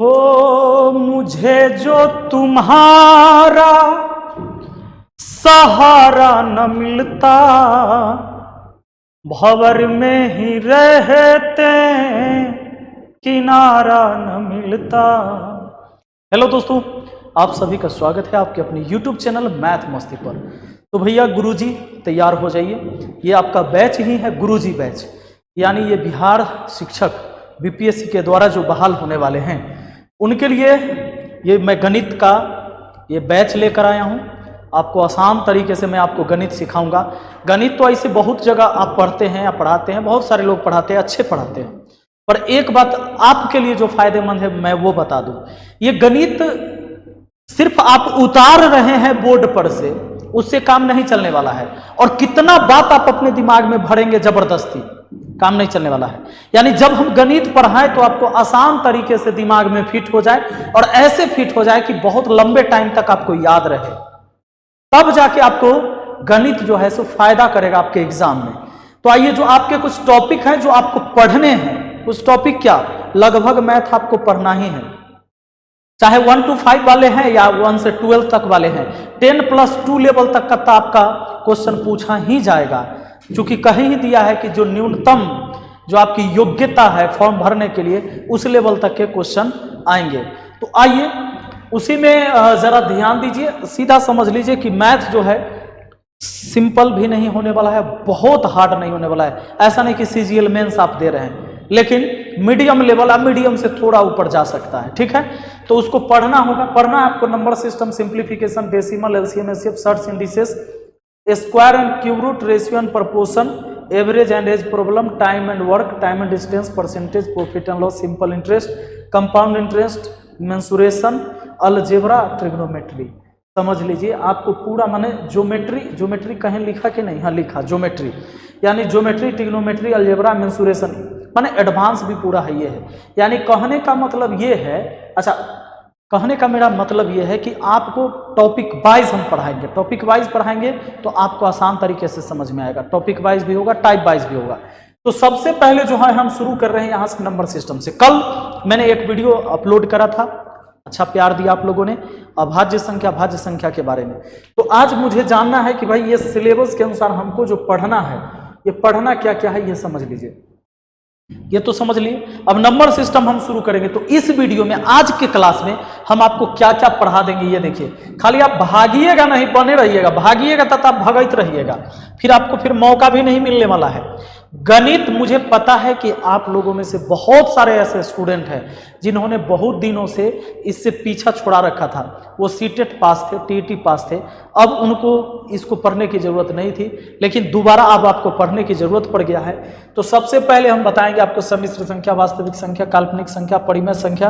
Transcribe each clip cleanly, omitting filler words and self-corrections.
हो मुझे जो तुम्हारा सहारा न मिलता, भंवर में ही रहते किनारा न मिलता। हेलो दोस्तों, आप सभी का स्वागत है आपके अपने YouTube चैनल मैथ मस्ती पर। तो भैया गुरुजी तैयार हो जाइए, ये आपका बैच ही है गुरुजी बैच, यानी ये बिहार शिक्षक बीपीएससी के द्वारा जो बहाल होने वाले हैं उनके लिए ये मैं गणित का ये बैच लेकर आया हूँ। आपको आसान तरीके से मैं आपको गणित सिखाऊंगा। गणित तो ऐसे बहुत जगह आप पढ़ते हैं या पढ़ाते हैं, बहुत सारे लोग पढ़ाते हैं, अच्छे पढ़ाते हैं, पर एक बात आपके लिए जो फायदेमंद है मैं वो बता दूं। ये गणित सिर्फ आप उतार रहे हैं बोर्ड पर से, उससे काम नहीं चलने वाला है। और कितना बात आप अपने दिमाग में भरेंगे जबरदस्ती, काम नहीं चलने वाला है। यानी जब हम गणित पढ़ाएं तो आपको आसान तरीके से दिमाग में फिट हो जाए, और ऐसे फिट हो जाए कि बहुत लंबे टाइम तक आपको याद रहे, तब जाके आपको गणित जो है सो फायदा करेगा आपके एग्जाम में। तो आइए, जो आपके कुछ टॉपिक हैं जो आपको पढ़ने हैं, कुछ टॉपिक क्या लगभग मैथ आपको पढ़ना ही है, चाहे 1 to 5 वाले हैं या 1 से 12 तक वाले हैं। 10+2 लेवल तक का तो आपका क्वेश्चन पूछा ही जाएगा, क्योंकि कहीं ही दिया है कि जो न्यूनतम जो आपकी योग्यता है फॉर्म भरने के लिए उस लेवल तक के क्वेश्चन आएंगे। तो आइए उसी में जरा ध्यान दीजिए, सीधा समझ लीजिए कि मैथ जो है सिंपल भी नहीं होने वाला है, बहुत हार्ड नहीं होने वाला है। ऐसा नहीं कि सीजीएल मेंस आप दे रहे हैं, लेकिन मीडियम लेवल, आप मीडियम से थोड़ा ऊपर जा सकता है, ठीक है। तो उसको पढ़ना होगा। पढ़ना आपको number system, simplification, decimal, LCM, HCF, surds indices, square and cube root, ratio and proportion, average and age problem, time and work, time and distance, percentage, profit and loss, simple interest, compound interest, mensuration, algebra, trigonometry. समझ लीजिए आपको पूरा, माने geometry कहीं लिखा कि नहीं? हाँ लिखा, ज्योमेट्री यानी ज्योमेट्री, ट्रिग्नोमेट्री, अलजेब्रा, मेंसुरेशन, माने एडवांस भी पूरा है ये है। यानी कहने का मतलब ये है, अच्छा कहने का मेरा मतलब ये है कि आपको टॉपिक वाइज हम पढ़ाएंगे, टॉपिक वाइज पढ़ाएंगे तो आपको आसान तरीके से समझ में आएगा। टॉपिक वाइज भी होगा, टाइप वाइज भी होगा। तो सबसे पहले जो है हम शुरू कर रहे हैं यहाँ से नंबर सिस्टम से। कल मैंने एक वीडियो अपलोड करा था, अच्छा प्यार दिया आप लोगों ने, अभाज्य संख्या भाज्य संख्या के बारे में। तो आज मुझे जानना है कि भाई ये सिलेबस के अनुसार हमको जो पढ़ना है, ये पढ़ना क्या क्या है, ये समझ लीजिए। ये तो समझ लिए। अब नंबर सिस्टम हम शुरू करेंगे। तो इस वीडियो में, आज के क्लास में हम आपको क्या क्या पढ़ा देंगे ये देखिए। खाली आप भागिएगा नहीं, बने रहिएगा, भागिएगा तब आप भगत रहिएगा, फिर आपको मौका भी नहीं मिलने वाला है। गणित, मुझे पता है कि आप लोगों में से बहुत सारे ऐसे स्टूडेंट हैं जिन्होंने बहुत दिनों से इससे पीछा छुड़ा रखा था। वो सीटेट पास थे, टीईटी पास थे, अब उनको इसको पढ़ने की जरूरत नहीं थी, लेकिन दोबारा अब आपको पढ़ने की जरूरत पड़ गया है। तो सबसे पहले हम बताएंगे आपको सम्मिश्र संख्या, वास्तविक संख्या, काल्पनिक संख्या, परिमेय संख्या।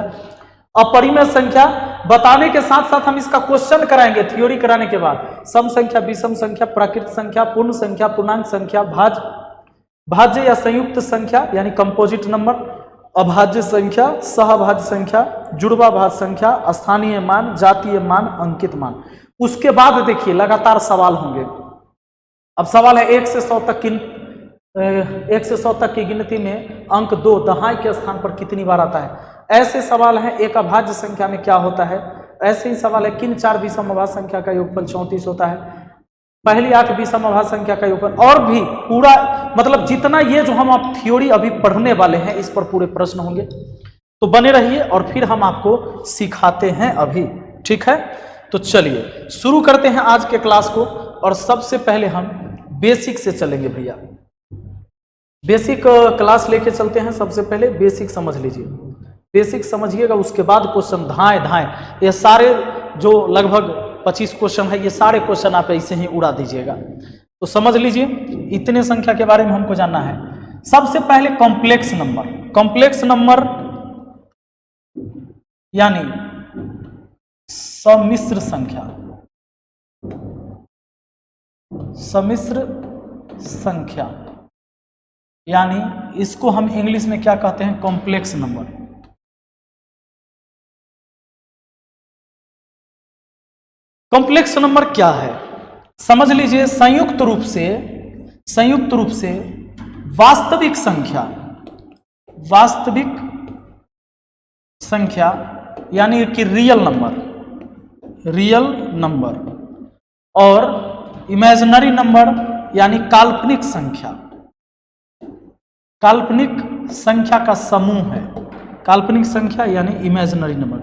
अपरिमेय संख्या बताने के साथ साथ हम इसका क्वेश्चन कराएंगे थ्योरी कराने के बाद। सम संख्या, विषम संख्या, प्राकृत संख्या, पूर्ण संख्या, पूर्णांक संख्या, भाज्य या संयुक्त संख्या यानी कंपोजिट नंबर, अभाज्य संख्या, सहभाज्य संख्या, जुड़वा भाज्य संख्या, स्थानीय मान, जातीय मान, अंकित मान। उसके बाद देखिए लगातार सवाल होंगे। अब सवाल है 1 से 100 तक 1 से 100 तक की गिनती में अंक 2 दहाई के स्थान पर कितनी बार आता है। ऐसे सवाल है एक अभाज्य संख्या में क्या होता है। ऐसे ही सवाल है किन 4 विषम अभाज्य संख्या का योगफल 34 होता है। पहली 8 विषम अभाज्य संख्या का योगफल, और भी पूरा, मतलब जितना ये जो हम आप थ्योरी अभी पढ़ने वाले हैं इस पर पूरे प्रश्न होंगे। तो बने रहिए और फिर हम आपको सिखाते हैं अभी, ठीक है। तो चलिए शुरू करते हैं आज के क्लास को। और सबसे पहले हम बेसिक से चलेंगे भैया, बेसिक क्लास लेके चलते हैं। सबसे पहले बेसिक समझ लीजिए, बेसिक समझिएगा, उसके बाद क्वेश्चन धाए धाए, ये सारे जो लगभग 25 क्वेश्चन है, ये सारे क्वेश्चन आप ऐसे ही उड़ा दीजिएगा। तो समझ लीजिए, इतने संख्या के बारे में हमको जानना है। सबसे पहले कॉम्प्लेक्स नंबर, कॉम्प्लेक्स नंबर यानी सम्मिश्र संख्या, सम्मिश्र संख्या यानी इसको हम इंग्लिश में क्या कहते हैं? Complex number. कॉम्प्लेक्स नंबर क्या है समझ लीजिए। संयुक्त रूप से वास्तविक संख्या यानी कि रियल नंबर और इमेजिनरी नंबर यानी काल्पनिक संख्या का समूह है। काल्पनिक संख्या यानी इमेजिनरी नंबर।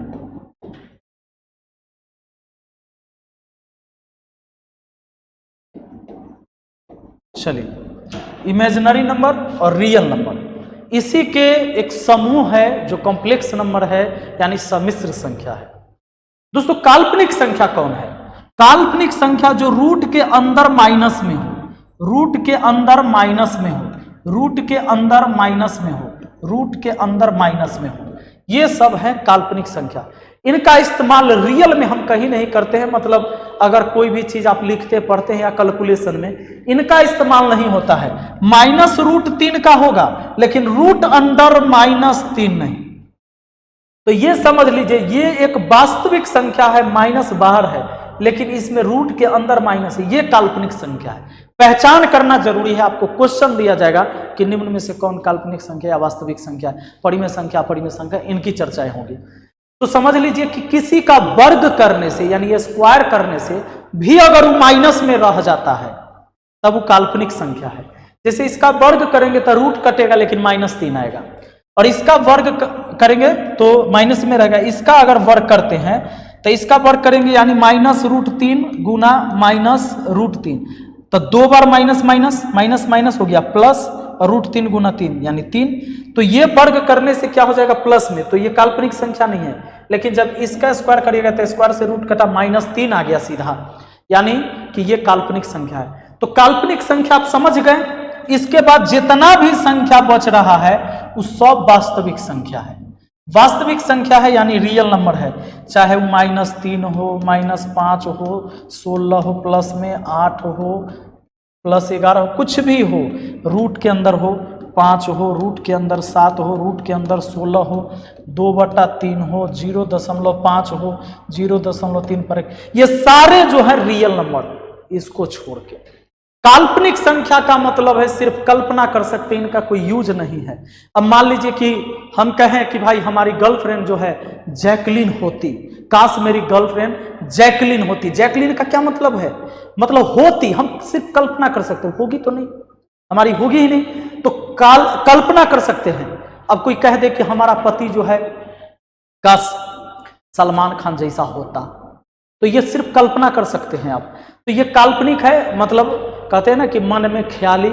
चलिए, इमेजिनरी नंबर और रियल नंबर इसी के एक समूह है जो कॉम्प्लेक्स नंबर है यानी सम्मिश्र संख्या है। दोस्तों, काल्पनिक संख्या कौन है? काल्पनिक संख्या जो रूट के अंदर माइनस में हो, रूट के अंदर माइनस में हो, रूट के अंदर माइनस में हो, रूट के अंदर माइनस में हो, ये सब है काल्पनिक संख्या। इनका इस्तेमाल रियल में हम कहीं नहीं करते हैं। मतलब अगर कोई भी चीज आप लिखते पढ़ते हैं या कैलकुलेशन में इनका इस्तेमाल नहीं होता है। -√3 का होगा लेकिन रूट अंडर -3 नहीं। तो ये समझ लीजिए ये एक वास्तविक संख्या है, माइनस बाहर है लेकिन इसमें रूट के अंदर माइनस है, ये काल्पनिक संख्या है। पहचान करना जरूरी है। आपको क्वेश्चन दिया जाएगा कि निम्न में से कौन काल्पनिक संख्या या वास्तविक संख्या है, परिमेय संख्या, इनकी चर्चाएं होंगी। तो समझ लीजिए कि किसी का वर्ग करने से यानी स्क्वायर करने से भी अगर वो माइनस में रह जाता है तब वो काल्पनिक संख्या है। जैसे इसका वर्ग करेंगे तो रूट कटेगा लेकिन -3 आएगा, और इसका वर्ग करेंगे तो माइनस में रहेगा। इसका अगर वर्ग करते हैं तो इसका वर्ग करेंगे यानी -√3 गुना -√3, तो 2 बार माइनस माइनस माइनस माइनस हो गया प्लस, और √3 गुना 3 यानी 3। तो ये वर्ग करने से क्या हो जाएगा प्लस में, तो ये काल्पनिक संख्या नहीं है। लेकिन जब इसका स्क्वायर करिएगा तो स्क्वायर से रूट कटा -3 आ गया सीधा, यानी कि ये काल्पनिक संख्या है। तो काल्पनिक संख्या आप समझ गए। इसके बाद जितना भी संख्या बच रहा है वो सब वास्तविक संख्या है। वास्तविक संख्या है यानी रियल नंबर है, चाहे वो -3 हो, -5 हो, 16 हो, प्लस में 8 हो, +11 हो, कुछ भी हो, रूट के अंदर हो 5 हो, रूट के अंदर 7 हो, रूट के अंदर 16 हो, 2/3 हो, 0.5 हो, 0.3 पर, ये सारे जो है रियल नंबर। इसको छोड़ के काल्पनिक संख्या का मतलब है सिर्फ कल्पना कर सकते हैं, इनका कोई यूज नहीं है। अब मान लीजिए कि हम कहें कि भाई हमारी गर्लफ्रेंड जो है जैकलीन होती, काश मेरी गर्लफ्रेंड जैकलीन होती। जैकलीन का क्या मतलब है? मतलब होती, हम सिर्फ कल्पना कर सकते हैं, होगी तो नहीं, हमारी होगी ही नहीं, तो कल्पना कर सकते हैं। अब कोई कह दे कि हमारा पति जो है काश सलमान खान जैसा होता, तो ये सिर्फ कल्पना कर सकते हैं आप। तो ये काल्पनिक है। मतलब कहते हैं ना कि मन में ख्याली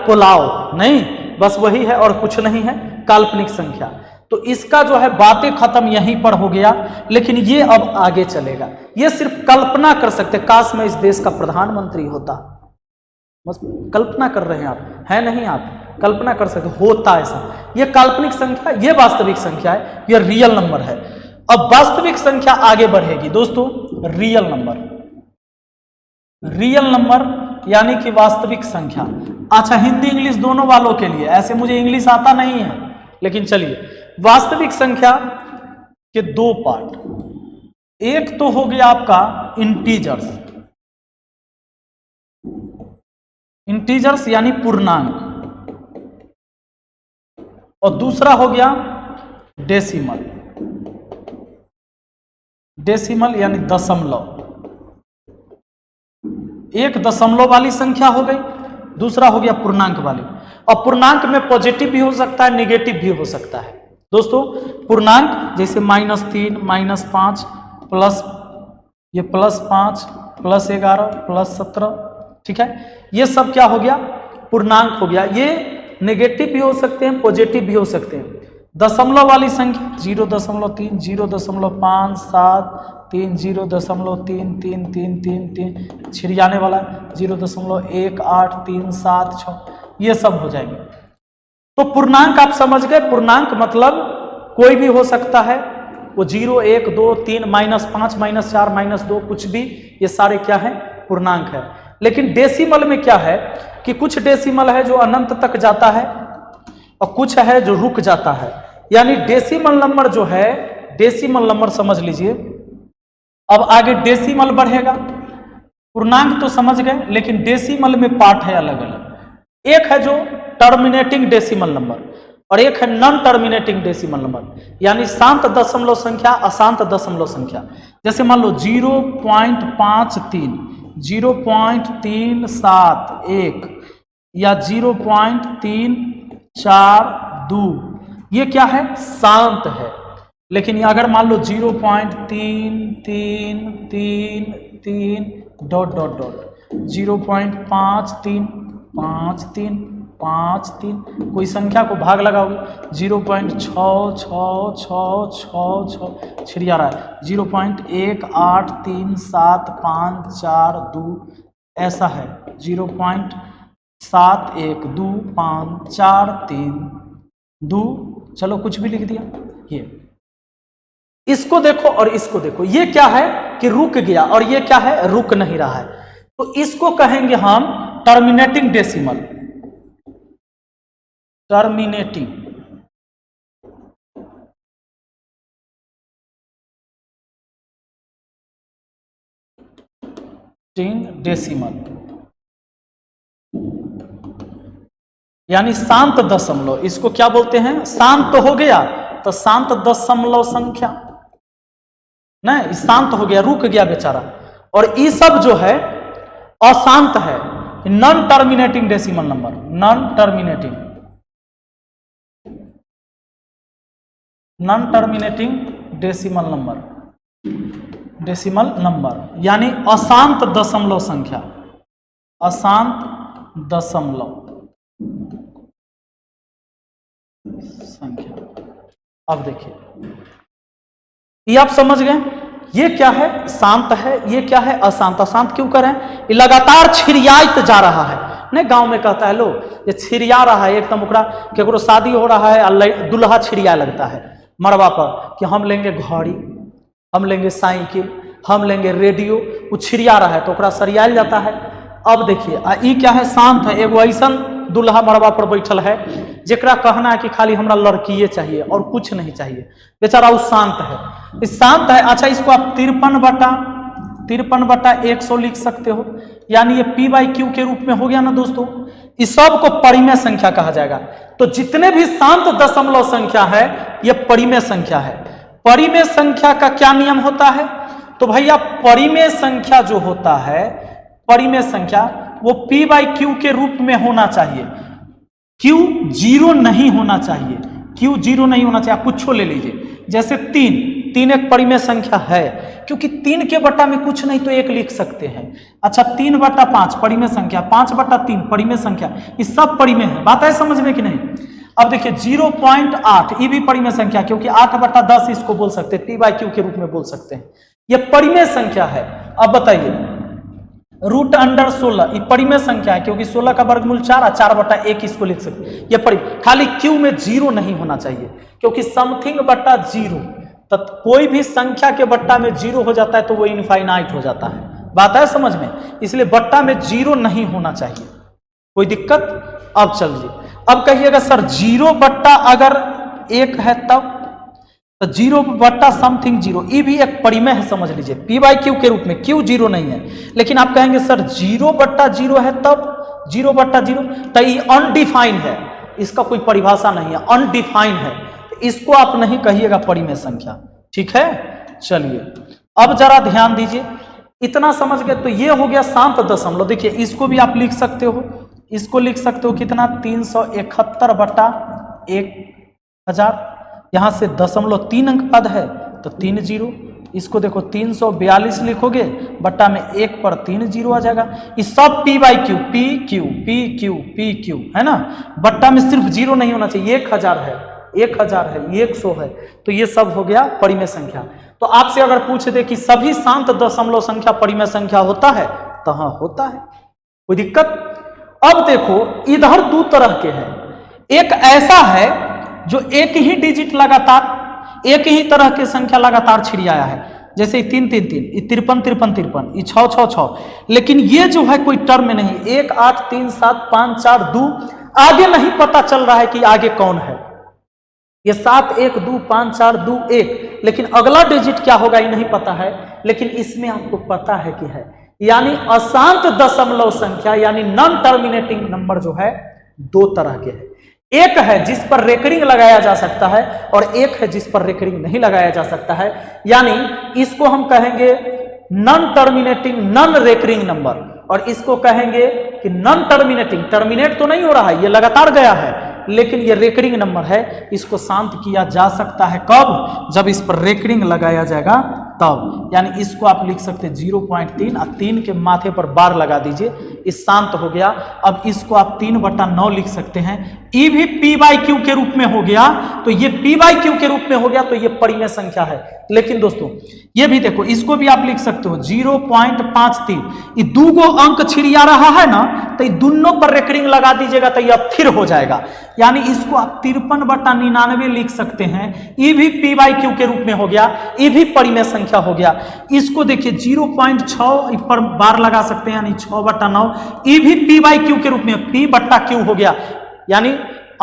पुलाव नहीं, बस वही है और कुछ नहीं है काल्पनिक संख्या। तो इसका जो है बातें खत्म यहीं पर हो गया, लेकिन ये अब आगे चलेगा। ये सिर्फ कल्पना कर सकते, काश मैं इस देश का प्रधानमंत्री होता, बस कल्पना कर रहे हैं आप, है नहीं, आप कल्पना कर सकते होता ऐसा। ये काल्पनिक संख्या, ये वास्तविक संख्या है, ये रियल नंबर है। अब वास्तविक संख्या आगे बढ़ेगी दोस्तों, रियल नंबर, रियल नंबर यानी कि वास्तविक संख्या। अच्छा, हिंदी इंग्लिश दोनों वालों के लिए, ऐसे मुझे इंग्लिश आता नहीं है, लेकिन चलिए, वास्तविक संख्या के 2 पार्ट, एक तो हो गया आपका इंटीजर्स, इंटीजर्स यानी पूर्णांक, और दूसरा हो गया डेसिमल, डेसिमल यानी दशमलव। एक दशमलव वाली संख्या हो गई, दूसरा हो गया पूर्णांक वाली। और पूर्णांक में पॉजिटिव भी हो सकता है, नेगेटिव भी हो सकता है। दोस्तों, पूर्णांक जैसे -3, -5, प्लस ये +5, +11, +17, ठीक है, ये सब क्या हो गया? पूर्णांक हो गया। ये नेगेटिव भी हो सकते हैं, पॉजिटिव भी हो सकते हैं। दशमलव वाली संख्या 0.3, 0.5, 7, 3, 0.3, 3, 3, 3, 3, छिड़ियाने वाला 0.1, 8, 3, 7, 6, ये सब हो जाएंगे। तो पूर्णांक आप समझ गए। पूर्णांक मतलब कोई भी हो सकता है, वो 0, 1, 2, 3, -5, -4, -2, कुछ भी, ये सारे क्या है? पूर्णांक है। लेकिन डेसिमल में क्या है कि कुछ डेसिमल है जो अनंत तक जाता है और कुछ है जो रुक जाता है। यानी डेसिमल नंबर जो है, डेसिमल नंबर समझ लीजिए, अब आगे डेसिमल बढ़ेगा। पूर्णांक तो समझ गए, लेकिन डेसिमल में पार्ट है अलग अलग। एक है जो टर्मिनेटिंग डेसिमल नंबर, और एक है नॉन टर्मिनेटिंग डेसिमल नंबर, यानी शांत दशमलव संख्या, अशांत दशमलव संख्या। जैसे मान लो 0.53, 0.371 या 0.342, ये क्या है? शांत है। लेकिन अगर मान लो 0.333 डॉट डॉट डॉट 0.535353, कोई संख्या को भाग लगाओगे 0.66666 छिड़िया रहा है, 0.1837542 ऐसा है, 0.712543 चलो कुछ भी लिख दिया। ये इसको देखो और इसको देखो, ये क्या है कि रुक गया और ये क्या है? रुक नहीं रहा है। तो इसको कहेंगे हम टर्मिनेटिंग डेसिमल, टर्मिनेटिंग डेसिमल, यानी शांत दशमलव। इसको क्या बोलते हैं? शांत तो हो गया तो शांत दशमलव संख्या, नहीं शांत हो गया, रुक गया बेचारा। और ये सब जो है अशांत है, non terminating decimal number, non terminating decimal number, decimal number यानी अशांत दशमलव संख्या, अशांत दशमलव संख्या। अब देखिए, ये आप समझ गए, ये क्या है? शांत है, ये क्या है? अशांत। अशांत क्यों करें? ये लगातार छिड़ियात जा रहा है। नहीं गांव में कहता है लो ये छिड़िया रहा है, एकदम ओकरा केकरो शादी हो रहा है, दुल्हा छिड़िया लगता है मरवा पर कि हम लेंगे घड़ी, हम लेंगे साइकिल, हम लेंगे रेडियो, वो छिड़िया रहा है तो ओकरा सरियाल जाता है। अब देखिए ये क्या है? शांत है। एगो ऐसा दुल्हा मरवा पर बैठल है जेकरा कहना है कि खाली हमरा लड़कीए चाहिए और कुछ नहीं चाहिए, बेचारा वो शांत है, शांत है। अच्छा, इसको आप 53/100 लिख सकते हो, यानी ये P/Q के रूप में हो गया ना दोस्तों। इस सब को परिमेय संख्या कहा जाएगा। तो जितने भी शांत दशमलव संख्या है ये परिमेय संख्या है। परिमेय संख्या का क्या नियम होता है? तो भैया परिमेय संख्या जो होता है, परिमेय संख्या वो P/Q के रूप में होना चाहिए। Q 0 नहीं होना चाहिए, Q 0 नहीं होना चाहिए। आप कुछ ले लीजिए, जैसे 3 एक परिमेय संख्या है, क्योंकि 3 के बट्टा में कुछ नहीं तो 1 लिख सकते हैं। अच्छा, 3/5 परिमेय संख्या, 5/3 परिमेय संख्या, ये सब परिमेय है। बात है समझ में कि नहीं? अब देखिए 0.8 ये भी परिमेय संख्या, क्योंकि 8/10 इसको बोल सकते हैं, P/Q के रूप में बोल सकते हैं, ये परिमेय संख्या है। अब बताइए √16 ये परिमेय संख्या है, क्योंकि 16 का वर्गमूल 4 और 4/1 इसको लिख सकते हैं, ये परिमेय। खाली Q में 0 नहीं होना चाहिए, क्योंकि समथिंग बट्टा 0, तो कोई भी संख्या के बट्टा में 0 हो जाता है तो वो इनफाइनाइट हो जाता है। बात है समझ में? इसलिए बट्टा में 0 नहीं होना चाहिए। कोई दिक्कत? अब चलिए, अब कहिएगा सर 0 अगर 1 है तब, तो 0 समथिंग 0 ये भी एक परिमेय है, समझ लीजिए, P/Q के रूप में। Q 0 नहीं है, लेकिन आप कहेंगे सर 0/0 है तब, 0/0 तो ये अनडिफाइंड है, इसका कोई परिभाषा नहीं है, अनडिफाइंड है, इसको आप नहीं कहिएगा परिमेय संख्या। ठीक है, चलिए अब जरा ध्यान दीजिए, इतना समझ गए। तो ये हो गया शांत दशमलव। देखिए इसको भी आप लिख सकते हो, इसको लिख सकते हो कितना? 371/1000। यहां से 0.3 अंक पद है तो 3 0। इसको देखो 342 लिखोगे, बट्टा में 1 पर 3 0 आ जाएगा। ये सब P/Q, PQ है ना। बट्टा में सिर्फ 0 नहीं होना चाहिए, 1000 है, 1000 है, 100 है, तो ये सब हो गया परिमेय संख्या। तो आपसे अगर पूछ दे कि सभी शांत दशमलव संख्या परिमेय संख्या होता है, तो हाँ होता है, कोई दिक्कत? अब देखो इधर 2 तरह के हैं। एक ऐसा है जो एक ही डिजिट लगातार, एक ही तरह की संख्या लगातार छिड़ियाया है, जैसे 3 3 3, 53 53 53, 6 6 6, लेकिन ये जो है कोई टर्म में नहीं, 1 8 3 7 5 4 2, आगे नहीं पता चल रहा है कि आगे कौन है। ये 7 1 2 5 4 2 1, लेकिन अगला डिजिट क्या होगा ये नहीं पता है, लेकिन इसमें आपको पता है कि है, यानी अशांत दशमलव संख्या यानी नॉन टर्मिनेटिंग नंबर जो है 2 तरह के हैं। एक है जिस पर रेकरिंग लगाया जा सकता है और एक है जिस पर रेकरिंग नहीं लगाया जा सकता है, यानी इसको हम कहेंगे non terminating non recurring number, और इसको कहेंगे कि नॉन टर्मिनेटिंग, टर्मिनेट तो नहीं हो रहा है, ये लगातार गया है लेकिन ये रेकरिंग नंबर है, इसको शांत किया जा सकता है कब? जब इस पर रेकरिंग लगाया जाएगा तब। यानी इसको आप लिख सकते हैं 0.3 और 3 के माथे पर बार लगा दीजिए, इस शांत हो गया। अब इसको आप 3/9 लिख सकते हैं। ई भी p/q के रूप में हो गया, तो ये p/q के रूप में हो गया, तो ये परिमेय संख्या है। लेकिन दोस्तों ये भी देखो, इसको भी आप लिख सकते हो 0.53, ये दो गो अंक छिड़िया रहा है ना, तो ये दोनों पर रेकरिंग लगा दीजिएगा तो यह फिर हो जाएगा, यानी इसको आप 53/99 लिख सकते हैं। ये भी p/q के रूप में हो गया, ये भी परिमेय संख्या हो गया। इसको देखिए 0.6 पर बार लगा सकते हैं, यानी 6/9, ये भी p/q के रूप में p/q हो गया, यानी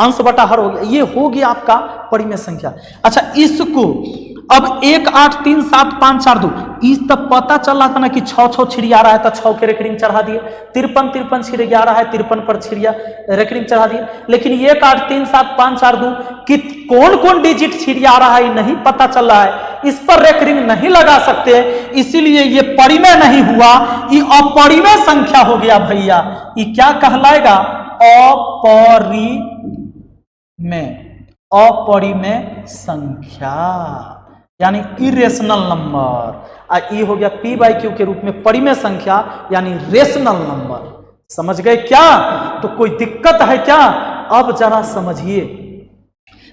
अंश बटा हर हो गया, ये हो गया आपका परिमेय संख्या। अच्छा, इसको अब 1 8 3 7 5 4 2, इस तब पता चल रहा था ना कि 6 छिड़िया रहा है, तो 6 के रेकरिंग चढ़ा दिए। 53 छिड़िया रहा है, 53 पर छिड़िया रेकरिंग चढ़ा दिए। लेकिन 1 8 3 7 5 4 2 कि कौन कौन डिजिट छिड़िया रहा है नहीं पता चल रहा है, इस पर रेकरिंग नहीं लगा सकते, इसीलिए ये परिमेय नहीं हुआ, ये अपरिमेय संख्या हो गया भैया। ये क्या कहलाएगा? अपरिमेय संख्या, यानी इरेशनल नंबर। ये हो गया p/q के रूप में परिमेय संख्या, यानी रेशनल नंबर। समझ गए क्या? तो कोई दिक्कत है क्या? अब जरा समझिए,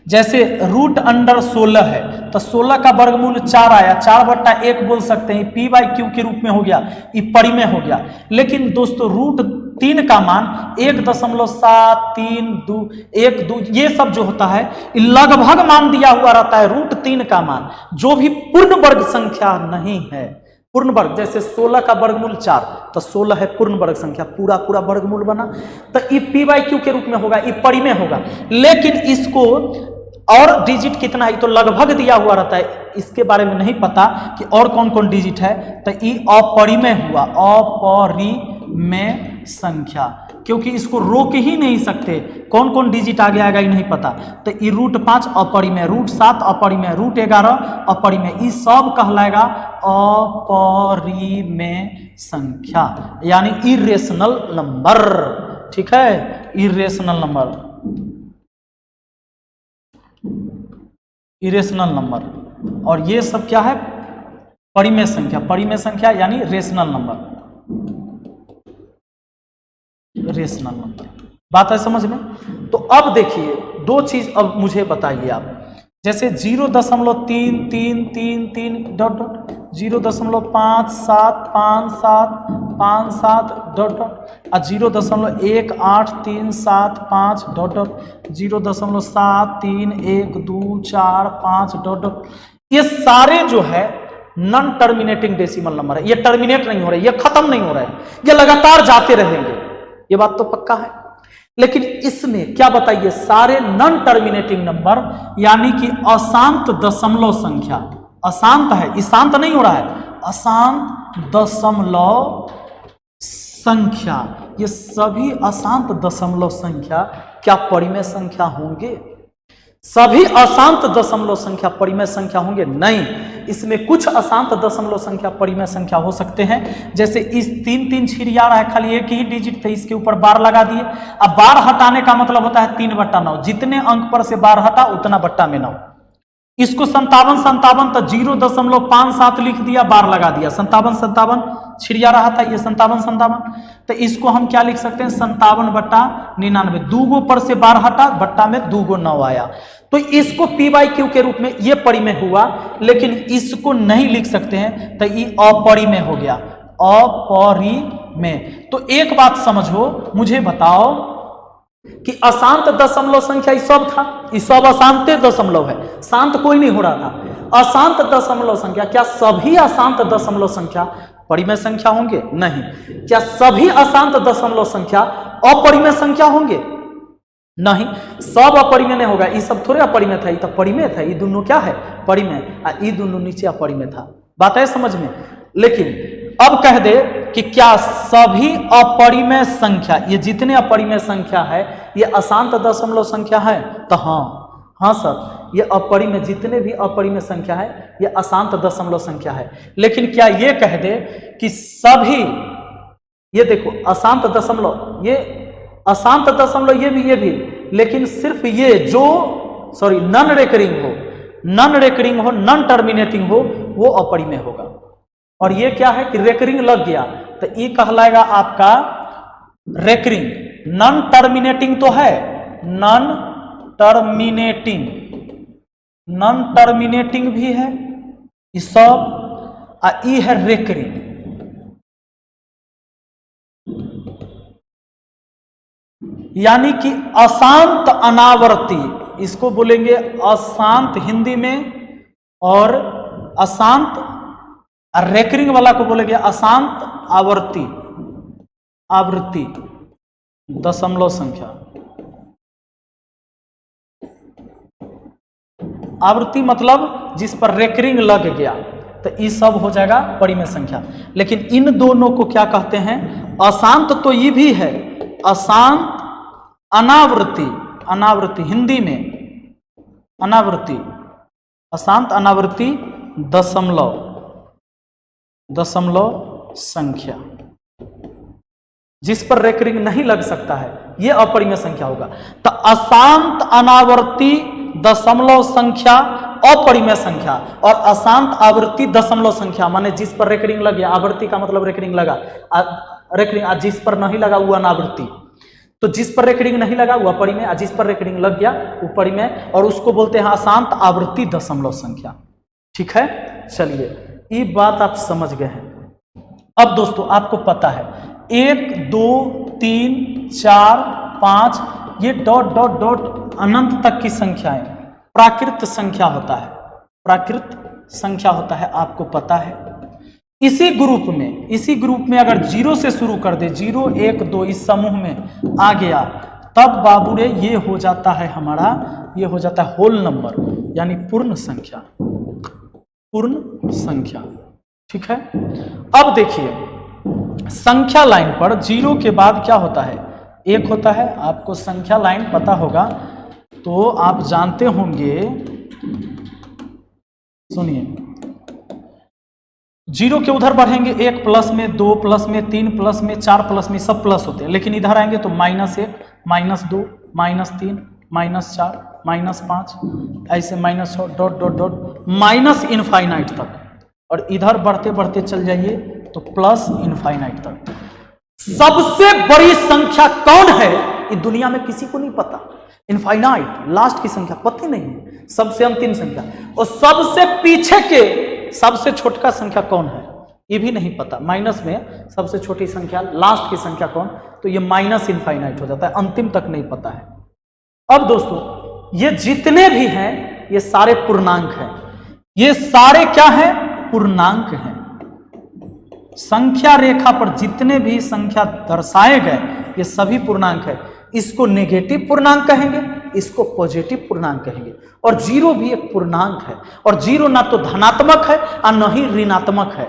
जैसे √16 है तो 16 का वर्गमूल 4 आया, 4/1 बोल सकते हैं, p/q के रूप में हो गया, ये परिमेय हो गया। लेकिन दोस्तों √3 का मान 1.73212 ये सब जो होता है लगभग मान दिया हुआ रहता है। √3 का मान जो भी पूर्ण वर्ग संख्या नहीं है, पूर्ण वर्ग, जैसे 16 का वर्गमूल 4 तो 16 है पूर्ण वर्ग संख्या, पूरा पूरा वर्गमूल बना, तो ये p/q के रूप में होगा, ये परिमेय होगा। लेकिन इसको और डिजिट कितना है तो लगभग दिया हुआ रहता है, इसके बारे में नहीं पता कि और कौन कौन डिजिट है, तो ये अपरिमेय हुआ, अपरिमेय संख्या, क्योंकि इसको रोक ही नहीं सकते, कौन कौन डिजिट आगे आएगा ये नहीं पता। तो ये √5 अपरिमेय, √7 अपरिमेय, √11 अपरिमेय, ये सब कहलाएगा अपरिमेय संख्या, यानी इरेशनल नंबर। ठीक है, इरेशनल नंबर, इरेशनल नंबर। और ये सब क्या है? परिमेय संख्या, परिमेय संख्या यानी रेशनल नंबर, रेशनल नंबर। बात है समझ में? तो अब देखिए दो चीज अब मुझे बताइए आप, जैसे 0.3333 डॉट डॉट, 0.575757 डॉट डॉट, और 0.18375 डॉट डॉट, 0.73125 डॉट डॉट, ये सारे जो है नॉन टर्मिनेटिंग डेसिमल नंबर है। ये टर्मिनेट नहीं हो रहे, ये खत्म नहीं हो रहे, ये लगातार जाते रहेंगे, ये बात तो पक्का है। लेकिन इसमें क्या बताइए, सारे नॉन टर्मिनेटिंग नंबर, यानी कि अशांत दशमलव संख्या, अशांत है, ये शांत नहीं हो रहा है, अशांत दशमलव संख्या, ये सभी अशांत दशमलव संख्या क्या परिमेय संख्या होंगे? सभी अशांत दशमलव संख्या परिमेय संख्या होंगे? नहीं, इसमें कुछ अशांत दशमलव संख्या परिमेय संख्या हो सकते हैं। जैसे इस 3 छिड़िया रहा है, खाली एक ही डिजिट थे, इसके ऊपर बार लगा दिए। अब बार हटाने का मतलब होता है 3/9, जितने अंक पर से बार हटा उतना बट्टा में 9। इसको 57 तो 0.57 लिख दिया, बार लगा दिया, 57 छिड़िया रहा था, ये 57 तो इसको हम क्या लिख सकते हैं? 57/99, 2 गो पर से बार हटा, बट्टा में 2 गो 9 आया, तो इसको p/q के रूप में ये परिमेय हुआ। लेकिन इसको नहीं लिख सकते हैं, तो ये अपरिमेय हो गया, अपरिमेय। तो एक बात समझो, मुझे बताओ कि अशांत दशमलव संख्या ये सब था, ये सब अशांत दशमलव है, शांत कोई नहीं हो रहा था। अशांत दशमलव संख्या, क्या सभी अशांत दशमलव संख्या परिमेय संख्या होंगे? नहीं। क्या सभी अशांत दशमलव संख्या अपरिमेय संख्या होंगे? नहीं, सब अपरिमेय नहीं होगा। ये सब थोड़े अपरिमेय था, ये तो परिमेय था, ये दोनों क्या है? परिमेय, ये दोनों नीचे अपरिमेय था। बात है समझ में? लेकिन अब कह दे कि क्या सभी अपरिमेय संख्या, ये जितने अपरिमेय संख्या है ये अशांत दशमलव संख्या है? तो हाँ सर, ये अपरिमेय, जितने भी अपरिमेय संख्या है ये अशांत दशमलव संख्या है। लेकिन क्या ये कह दे कि सभी, ये देखो अशांत दशमलव, ये अशांत दशमलव, ये भी, लेकिन सिर्फ ये जो नॉन रेकरिंग हो, नॉन टर्मिनेटिंग हो, वो अपरिमेय होगा। और ये क्या है कि रेकरिंग लग गया तो ये कहलाएगा आपका रेकरिंग। नॉन टर्मिनेटिंग तो है, नॉन टर्मिनेटिंग भी है ये सब, ये है रेकरिंग। यानी कि अशांत अनावर्ती, इसको बोलेंगे अशांत हिंदी में, और अशांत रेकरिंग वाला को बोलेंगे अशांत आवृत्ति दशमलव संख्या। आवृत्ति मतलब जिस पर रेकरिंग लग गया, तो ये सब हो जाएगा परिमेय संख्या। लेकिन इन दोनों को क्या कहते हैं? अशांत तो ये भी है, अशांत अनावृत्ति हिंदी में अनावृत्ति, अशांत अनावृत्ति दशमलव संख्या, जिस पर रेकरिंग नहीं लग सकता है, यह अपरिमेय संख्या होगा। तो अशांत अनावर्ती दशमलव संख्या अपरिमेय संख्या, और अशांत आवृत्ति दशमलव संख्या माने जिस पर रेकरिंग लग गया, आवृत्ति का मतलब रेकरिंग लगा, रेकरिंग जिस पर नहीं लगा वो अनावृत्ति। तो जिस पर रेकरिंग नहीं लगा वो अपरिमेय, जिस पर रेकरिंग लग गया वो परिमेय, और उसको बोलते हैं अशांत आवृत्ति दशमलव संख्या। ठीक है, चलिए ये बात आप समझ गए हैं। अब दोस्तों आपको पता है 1 2 3 4 5 ये डॉट डॉट डॉट अनंत तक की संख्याएं प्राकृत संख्या होता है, प्राकृत संख्या होता है, आपको पता है। इसी ग्रुप में अगर 0 से शुरू कर दे, 0 1 2 इस समूह में आ गया, तब बाबूरे ये हो जाता है हमारा, ये हो जाता है होल नंबर, यानी पूर्ण संख्या, पूर्ण संख्या। ठीक है, अब देखिए संख्या लाइन पर 0 के बाद क्या होता है? 1 होता है। आपको संख्या लाइन पता होगा तो आप जानते होंगे, सुनिए 0 के उधर बढ़ेंगे 1 प्लस में 2 प्लस में 3 प्लस में 4 प्लस में, सब प्लस होते हैं। लेकिन इधर आएंगे तो -1 -2 -3 -4 -5 ऐसे -6 dot dot dot minus infinite तक, और इधर बढ़ते बढ़ते चल जाइए तो प्लस इनफाइनाइट तक। सबसे बड़ी संख्या कौन है ये दुनिया में किसी को नहीं पता। इनफाइनाइट लास्ट की संख्या पता नहीं है, सबसे अंतिम संख्या। और सबसे पीछे के सबसे छोटा संख्या कौन है ये भी नहीं पता। माइनस में सबसे छोटी संख्या लास्ट की संख्या कौन, तो ये माइनस इनफाइनाइट हो जाता है, अंतिम तक नहीं पता है। अब दोस्तों ये जितने भी हैं ये सारे पूर्णांक हैं, ये सारे क्या हैं? पूर्णांक हैं। संख्या रेखा पर जितने भी संख्या दर्शाए गए ये सभी पूर्णांक है। इसको नेगेटिव पूर्णांक कहेंगे, इसको पॉजिटिव पूर्णांक कहेंगे। और 0 भी एक पूर्णांक है, और 0 ना तो धनात्मक है और न ही ऋणात्मक है।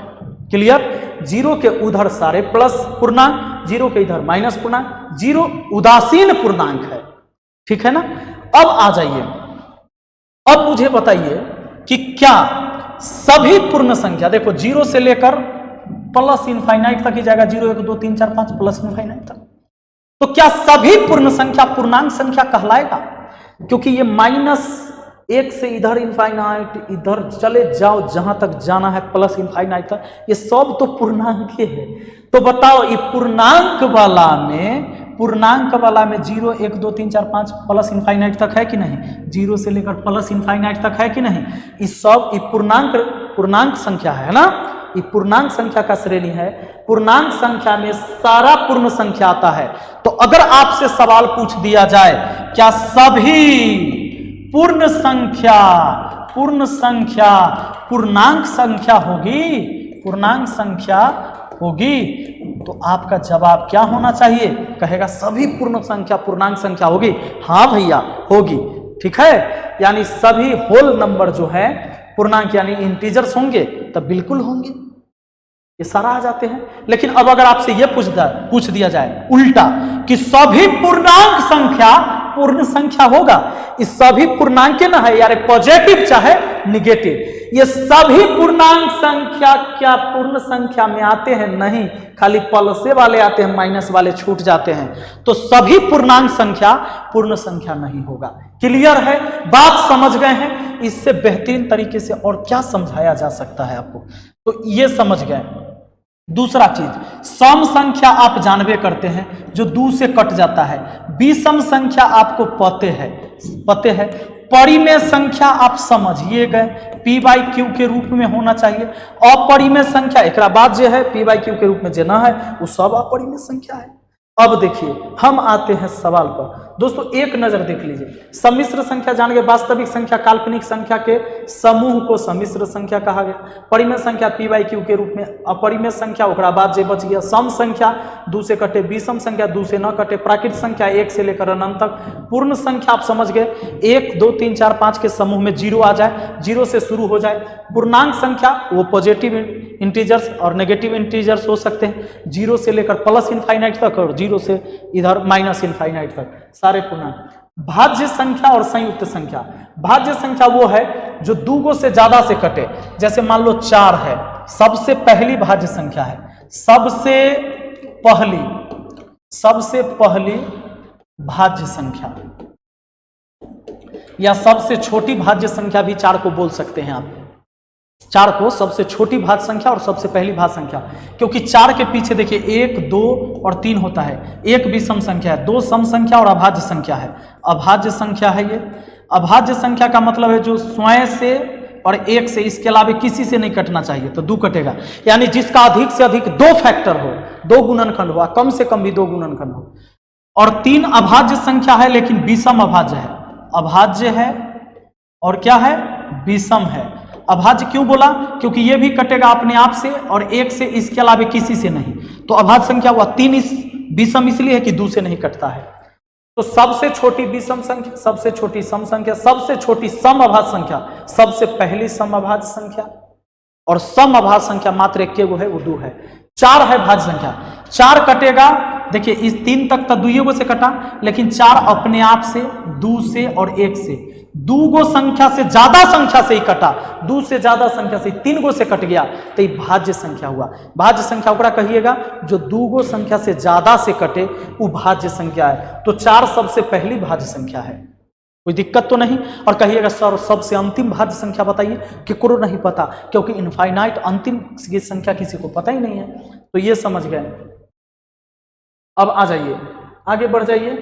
क्लियर? 0 के उधर सारे प्लस पूर्णांक, 0 के इधर माइनस पूर्णांक, 0 उदासीन पूर्णांक है। ठीक है ना? अब आ जाइए, अब मुझे बताइए कि क्या सभी पूर्ण संख्या, देखो 0 से लेकर प्लस इनफाइनाइट तक ही जाएगा, 0 1 2 3 4 5 प्लस इनफाइनाइट तक, तो क्या सभी पूर्ण संख्या पूर्णांक संख्या कहलाएगा? क्योंकि ये -1 से इधर इनफाइनाइट, इधर चले जाओ जहां तक जाना है प्लस इनफाइनाइट तक, ये सब तो पूर्णांक ही है। तो बताओ ये पूर्णांक वाला में 0 1 2 3 4 5 प्लस इनफाइनाइट तक है कि नहीं? 0 से लेकर प्लस इनफाइनाइट तक है कि नहीं? ये सब पूर्णांक संख्या है ना, ये पूर्णांक संख्या का श्रेणी है। पूर्णांक संख्या में सारा पूर्ण संख्या आता है। तो अगर आपसे सवाल पूछ दिया जाए क्या सभी पूर्ण संख्या पूर्णांक संख्या होगी, तो आपका जवाब क्या होना चाहिए? कहेगा सभी पूर्ण संख्या पूर्णांक संख्या होगी। हाँ भैया होगी। ठीक है, यानी सभी होल नंबर जो है पूर्णांक यानी इंटीजर्स होंगे, तब बिल्कुल होंगे। ये सारा आ जाते हैं। लेकिन अब अगर आपसे ये पूछ दिया जाए उल्टा कि सभी पूर्णांक संख्या पूर्ण संख्या होगा, इस सभी पूर्णांक ना है यार, पॉजिटिव चाहे निगेटिव, ये सभी पूर्णांक संख्या क्या पूर्ण संख्या में आते हैं? नहीं, खाली प्लसे वाले आते हैं, माइनस वाले छूट जाते हैं। तो सभी पूर्णांक संख्या पूर्ण संख्या नहीं होगा। क्लियर है? बात समझ गए हैं? इससे बेहतरीन तरीके से और क्या समझाया जा सकता है आपको? तो ये समझ गए। दूसरा चीज, सम संख्या आप जानबे करते हैं जो 2 से कट जाता है। विषम संख्या आपको पते है। परिमेय संख्या आप समझिए गए, p/q के रूप में होना चाहिए। अपरिमेय संख्या एक बाद जो है p/q के रूप में जेना है वो सब अपरिमेय संख्या है। अब देखिए हम आते हैं सवाल पर। दोस्तों एक नजर देख लीजिए, सम्मिश्र संख्या जान गए, वास्तविक संख्या काल्पनिक संख्या के समूह को सम्मिश्र संख्या कहा गया। परिमेय संख्या p/q के रूप में। अपरिमेय संख्या ओकरा बाद जे बच गया सम संख्या 2 से कटे, विषम संख्या 2 से न कटे, प्राकृत संख्या 1 से लेकर अनंत तक। पूर्ण संख्या आप समझ गए, 1 2 3 4 5 के समूह में 0 आ जाए, 0 से शुरू हो जाए। पूर्णांक संख्या वो पॉजिटिव इंटीजर्स और नेगेटिव इंटीजर्स हो सकते हैं, 0 से लेकर प्लस इनफाइनाइट तक और 0 से इधर माइनस इनफाइनाइट तक, सारे पूर्णांक। भाज्य संख्या और संयुक्त संख्या। भाज्य संख्या वो है जो 2 से ज्यादा से कटे, जैसे मान लो 4 है, सबसे पहली भाज्य संख्या है, सबसे पहली भाज्य संख्या, या सबसे छोटी भाज्य संख्या भी 4 को बोल सकते हैं आप। 4 को सबसे छोटी भाज्य संख्या और सबसे पहली भाज्य संख्या, क्योंकि 4 के पीछे देखिए 1 2 और 3 होता है। 1 विषम संख्या है, 2 सम संख्या और अभाज्य संख्या है। अभाज्य संख्या है ये। अभाज्य संख्या का मतलब है जो स्वयं से और 1 से, इसके अलावा किसी से नहीं कटना चाहिए, तो 2 कटेगा। यानी जिसका अधिक से अधिक 2 फैक्टर हो, 2 गुणनखंड हो, कम से कम भी 2 गुणनखंड हो। और 3 अभाज्य संख्या है लेकिन विषम अभाज्य है। अभाज्य है और क्या है? विषम है। अभाज्य क्यों बोला? क्योंकि ये भी कटेगा अपने आप से और 1 से, इसके अलावा किसी से नहीं। तो अभाज्य संख्या हुआ 3। विषम इसलिए है कि 2 से नहीं कटता है। तो सबसे छोटी विषम संख्या, सबसे छोटी सम संख्या, सबसे छोटी सम अभाज्य संख्या, सबसे पहली सम अभाज्य संख्या, और सम अभाज्य संख्या मात्र 1 है, वो 2 है। 4 है भाज्य संख्या, 4 कटेगा। देखिए इस 3 तक तो 2 से कटा, लेकिन 4 अपने आप से, 2 से और 1 से, 2 संख्या से ज्यादा संख्या से ही कटा, 2 से ज्यादा संख्या से 3 से कट गया, तो ये भाज्य संख्या हुआ। भाज्य संख्या ओकरा कहिएगा जो 2 संख्या से ज्यादा से कटे वो भाज्य संख्या है। तो 4 सबसे पहली भाज्य संख्या है, कोई दिक्कत तो नहीं। और कहिएगा सर सबसे अंतिम भाज्य संख्या बताइए, किसको नहीं पता, क्योंकि इनफाइनाइट अंतिम की संख्या किसी को पता ही नहीं है। तो ये समझ गए। अब आ जाइए आगे बढ़ जाइए।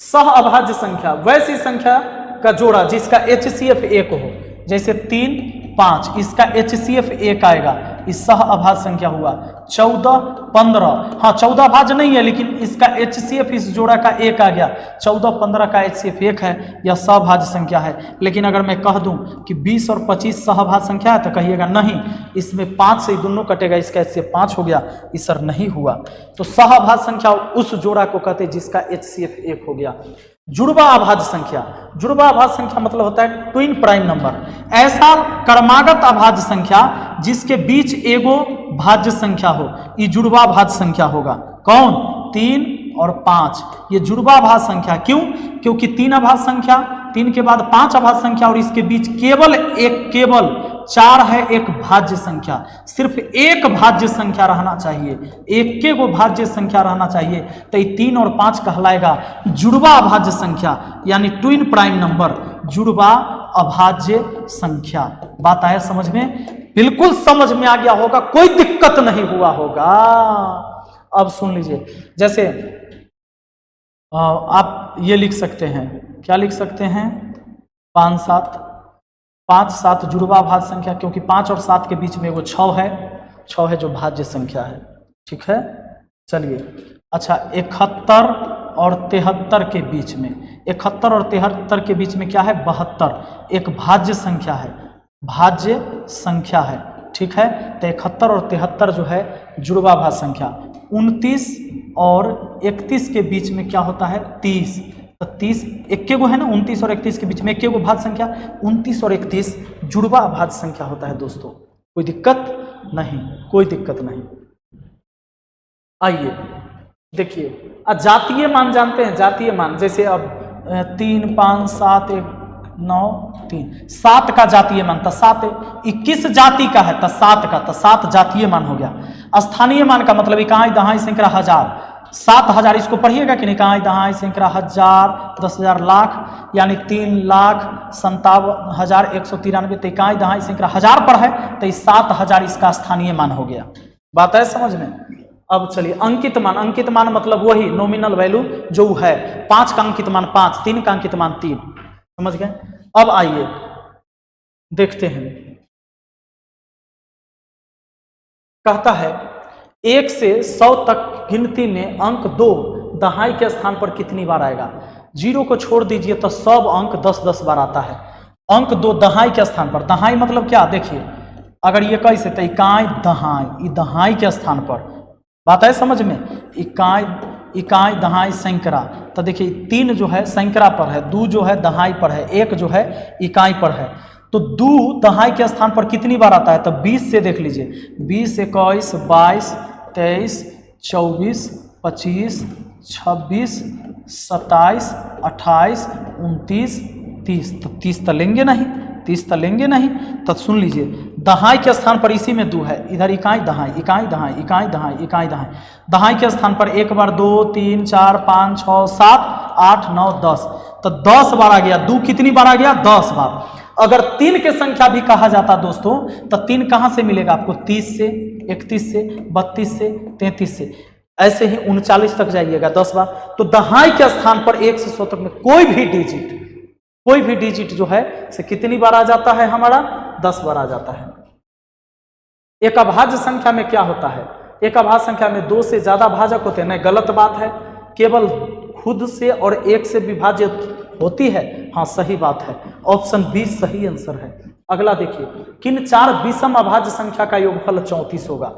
सह अभाज्य संख्या, वैसी संख्या का जोड़ा जिसका HCF 1 हो, जैसे 3 5, इसका HCF 1 आएगा, इस सह अभाज्य संख्या हुआ। 14 15, हाँ 14 भाज्य नहीं है लेकिन इसका HCF इस जोड़ा का 1 आ गया, 14 15 का HCF 1 है, यह सहभाज्य संख्या है। लेकिन अगर मैं कह दूं कि 20 और 25 सहभाज्य संख्या है तो कहिएगा नहीं, इसमें 5 से दोनों कटेगा, इसका HCF 5 हो गया, इस सर नहीं हुआ। तो सहभाज्य संख्या उस जोड़ा को कहते हैं जिसका HCF 1 हो गया। जुड़वा अभाज्य संख्या, जुड़वा अभाज्य संख्या मतलब होता है ट्विन प्राइम नंबर, ऐसा क्रमागत अभाज्य संख्या जिसके बीच एगो भाज्य संख्या हो, ये जुड़वा अभाज्य संख्या होगा। कौन? 3 और 5, ये जुड़वा अभाज्य संख्या। क्यों? क्योंकि 3 अभाज्य संख्या, 3 के बाद 5 अभाज्य संख्या और इसके बीच केवल 4 है एक भाज्य संख्या, सिर्फ एक भाज्य संख्या रहना चाहिए, एक को भाज्य संख्या रहना चाहिए, तो 3 और 5 कहलाएगा जुड़वा अभाज्य संख्या, यानी ट्विन प्राइम नंबर, जुड़वा अभाज्य संख्या। बात आया समझ में? बिल्कुल समझ में आ गया होगा, कोई दिक्कत नहीं हुआ होगा। अब सुन लीजिए, जैसे आप ये लिख सकते हैं, क्या लिख सकते हैं? 5 7 जुड़वा भाज्य संख्या, क्योंकि 5 और 7 के बीच में वो 6 है जो भाज्य संख्या है। ठीक है, चलिए। अच्छा, 71 और 73 के बीच में, 71 और 73 के बीच में क्या है? 72, एक भाज्य संख्या है, भाज्य संख्या है। ठीक है, तो 71 और 73 जो है जुड़वा भाज्य संख्या। 29 और 31 के बीच में क्या होता है? 30, तो 30 एक गो है ना, 29 और 31 के बीच में एक गो भाज्य संख्या, 29 और 31 जुड़वा भाज्य संख्या होता है दोस्तों। कोई दिक्कत? नहीं, कोई दिक्कत नहीं। आइए देखिए, जातीय मान जानते हैं, जातीय मान जैसे अब 3 5 7 1 9 3 7 का जातीय मान था 7, 21 जाति का है तो 7 का, तो 7 जातीय मान हो गया। स्थानीय मान का मतलब इकाई दहाई सैकड़ा हजार, 7000 इसको पढ़िएगा कि नहीं, इकाई दहाई सैकड़ा हजार 10,000 लाख यानी 3,57,193, तो इकाई दहाई सैकड़ा हजार पर है तो 7,000 इसका स्थानीय मान हो गया। बात है समझ में। अब चलिए अंकित मान, अंकित मान मतलब वही नॉमिनल वैल्यू जो है, 5 का अंकित मान 5, 3 का अंकित मान 3, समझ गए। अब आइए देखते हैं, कहता है 1 से 100 तक गिनती में अंक 2 दहाई के स्थान पर कितनी बार आएगा। 0 को छोड़ दीजिए तो सब अंक 10-10 बार आता है। अंक 2 दहाई के स्थान पर, दहाई मतलब क्या, देखिए अगर ये कैसे तो इकाई दहाई, दहाई के स्थान पर, बात है समझ में। इकाई दहाई सैकड़ा, तो देखिए 3 जो है सैकड़ा पर है, 2 जो है दहाई पर है, 1 जो है इकाई पर है, तो 2 दहाई के स्थान पर कितनी बार आता है, तो 20 से देख लीजिए, 20 21 22 23 24 25 26 27 28 29 30, तो 30 तो लेंगे नहीं, 30 तो लेंगे नहीं। तो सुन लीजिए, दहाई के स्थान पर इसी में 2 है, इधर इकाई दहाई इकाई दहाई इकाई दहाई इकाई दहाई, दहाई के स्थान पर 1 बार 2 3 4 5 6 7 8 9 10, तो 10 बार आ गया। 2 कितनी बार आ गया, 10 बार। अगर 3 के संख्या भी कहा जाता दोस्तों, तो 3 कहां से मिलेगा आपको, 30 से 31 से 32 से 33 से, ऐसे ही 39 तक जाइएगा 10 बार। तो दहाई के स्थान पर 1 से 100 तक में कोई भी डिजिट जो है से कितनी बार आ जाता है हमारा, 10 बार आ जाता है। एक अभाज्य संख्या में क्या होता है, एक अभाज्य संख्या में 2 से ज्यादा भाजक होते हैं, नहीं गलत बात है, केवल खुद से और 1 से विभाजित होती है, हाँ सही बात है, ऑप्शन बी सही आंसर है। अगला देखिए, किन 4 विषम अभाज्य संख्या का योगफल 34 होगा।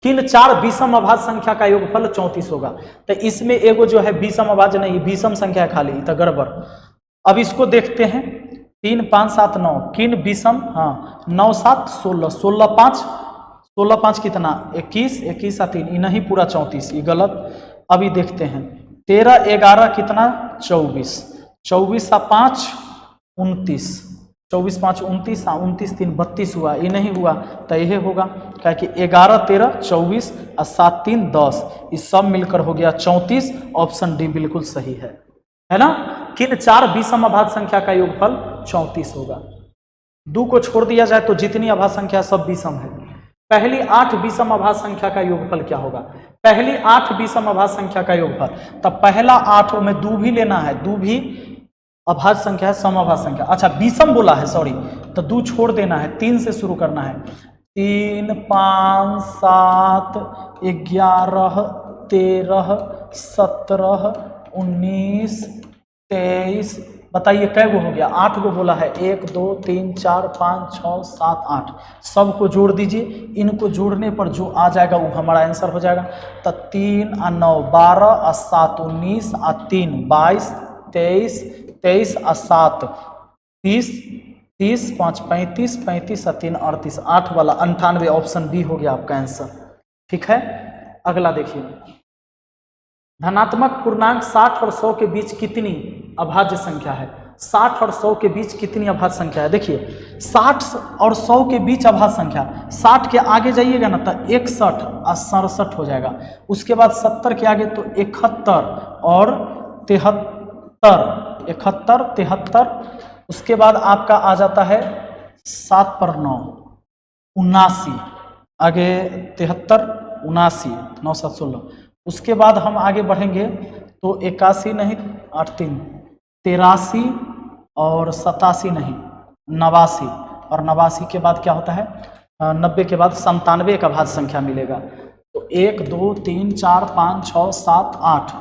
किन 4 विषम अभाज्य संख्या का योगफल 34 होगा। तो इसमें एगो जो है विषम अभाज्य नहीं, विषम संख्या खाली, तो गड़बड़। अब इसको देखते हैं, 3 5 7 9 किन विषम, हाँ 9 7 16 16 5 16 5 कितना 21 21 3, ये नहीं पूरा 34, ये गलत। अभी देखते हैं 13 11 कितना 24 24 5 29 24 5 29 29 3 32 हुआ, ये नहीं हुआ तो यह होगा, क्या कि 11 13 24 और 7 3 10, ये सब मिलकर हो गया 34। ऑप्शन डी बिल्कुल सही है ना। किन 4 विषम अभाज्य संख्या का योगफल 34 होगा। 2 को छोड़ दिया जाए तो जितनी अभाज्य संख्या सब विषम है। पहली 8 विषम अभाज्य संख्या का योगफल क्या होगा, पहली 8 विषम अभाज्य संख्या का योगफल, तब पहला 8 में 2 भी लेना है, 2 भी अभाज्य संख्या है, समअभाज्य संख्या, अच्छा विषम बोला है सॉरी, तो 2 छोड़ देना है, 3 से शुरू करना है, 3 5 7 11 13 17 19 23, बताइए कै गो हो गया, 8 गो बोला है, 1 2 3 4 5 6 7 8, सबको जोड़ दीजिए, इनको जोड़ने पर जो आ जाएगा वो हमारा आंसर हो जाएगा। तो 3 और 9 12 और 7 19 और 3 22 23 23 और 7 30 30 5 35 35 और 3 38, 8 वाला 98, ऑप्शन बी हो गया आपका आंसर। ठीक है, अगला देखिए, धनात्मक पूर्णांक 60 और 100 के बीच कितनी अभाज्य संख्या है। 60 और 100 के बीच कितनी अभाज्य संख्या है, देखिए 60 और 100 के बीच अभाज्य संख्या, 60 के आगे जाइएगा ना तो 61 और 67 हो जाएगा, उसके बाद 70 के आगे तो 71 और 73, 71 73, उसके बाद आपका आ जाता है 7 पर 9 79, आगे 73 79 9 7 16, उसके बाद हम आगे बढ़ेंगे तो 81 नहीं 8 3 83 और 87 नहीं 89, और 89 के बाद क्या होता है 90 के बाद 97 का अभाज्य संख्या मिलेगा। तो 1 2 3 4 5 6 7 8,